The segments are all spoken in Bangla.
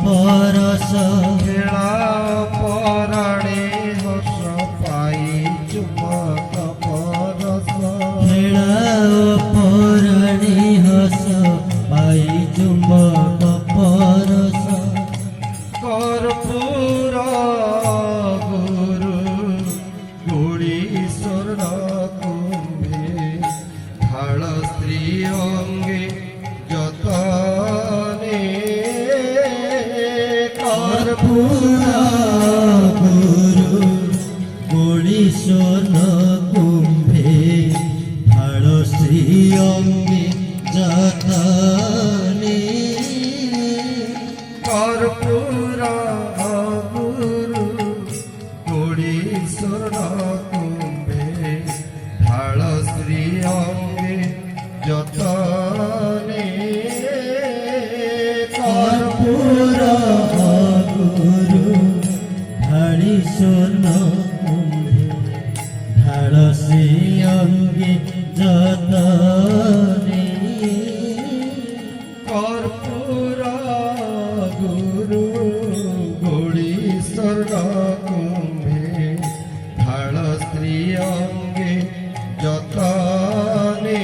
পরশ খেলা পরাণে হস পাই চুমক পরশ খেলা পরাণে হস পাই চুম্বক পরশ কর্পূর গুরু গুড়ি স্বর্ণ কুম্ভে ঢাল স্ত্রী অঙ্গে যতনে কর্পূর গুরু গুড়ি স্বর্ণ কুম্ভে ঢাল শ্রী অঙ্গে যতনে কর্পূর গুরু গুড়ি স্বর্ণ কুম্ভে ঢাল শ্রী অঙ্গে যতনে কর্পূর গুরু ঢালি স্বর্ণ কুম্ভে ঢাল শ্রী অঙ্গে যতনে কর্পূর গুরু গুড়ি স্বর্ণ কুম্ভে ঢাল স্ত্রী অঙ্গে যতনে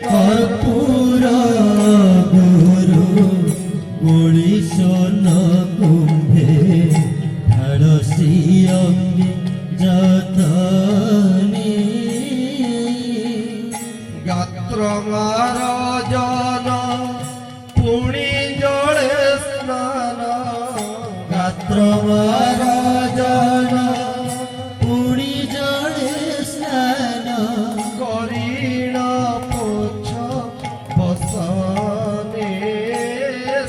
কর্পূর গুরু গুড়ি স্বর্ণ কুম্ভে ঢাল শ্রী অঙ্গে যতনে গাত্র মারজন পুণি জলে স্নান গাত্র মারজন পুরী জলে স্নান করিণ পোছ বসনে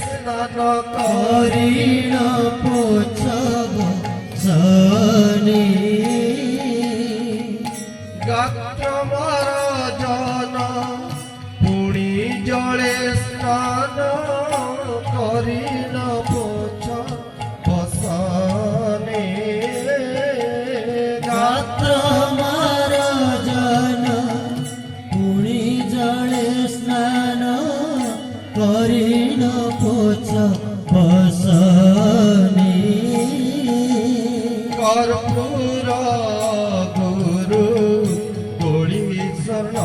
স্নান করিণ পোছব সনে গাত্র মারজন পুণি জলে স্নান করিণ পোছ বসনে গাত্র মারজন পুরী জলে স্নান করিণ পোছ বসনে কর্পূর গুরু গুড়ি স্বর্ণ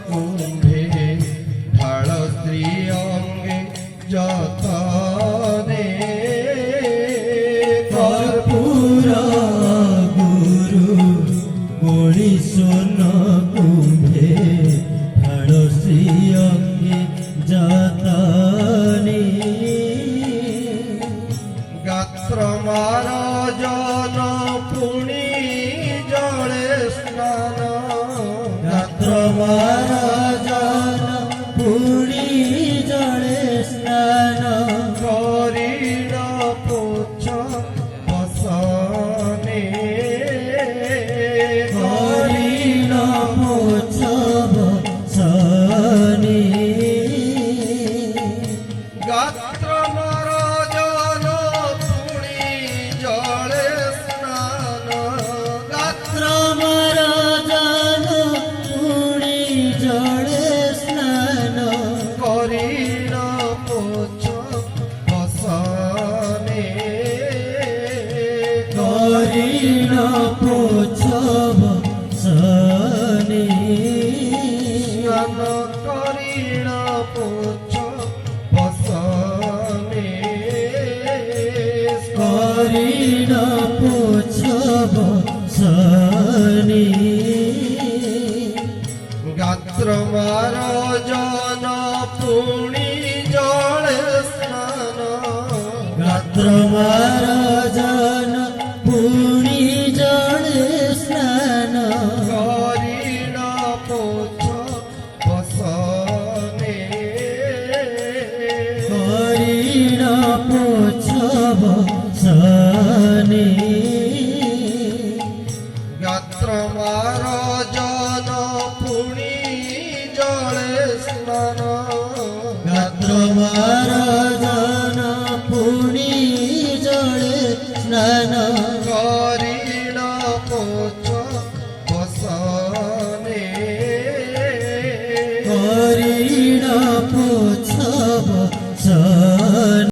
কুম্ভে ঢাল স্ত্রী অঙ্গে যতনে কর্পূর গুরু গুড়ি স্বর্ণ কুম্ভে ঢাল শ্রী অঙ্গে যতনে গাত্র মারজন পুণি জলে স্নান গাত্র মারজন পুরী জলে স্নান করিণ পোছ বসনে করিণ পোছব সনে গাত্র মারজন পুণি জলে স্নান গাত্র মারজন পুরী জলে স্নান করিণ পোছ বসনে করিণ পোছব সনে স্নান করিণ পোছ বসনে করিণ পোছব সনে গাত্র মারজন পুণি জলে স্নান গাত্র মারজন পুরী জলে স্নান করিণ পোছ বসনে করিণ পোছব সনে গাত্র মারজন পুণি জলে স্নান গাত্র মারজন পুরী জলে স্নান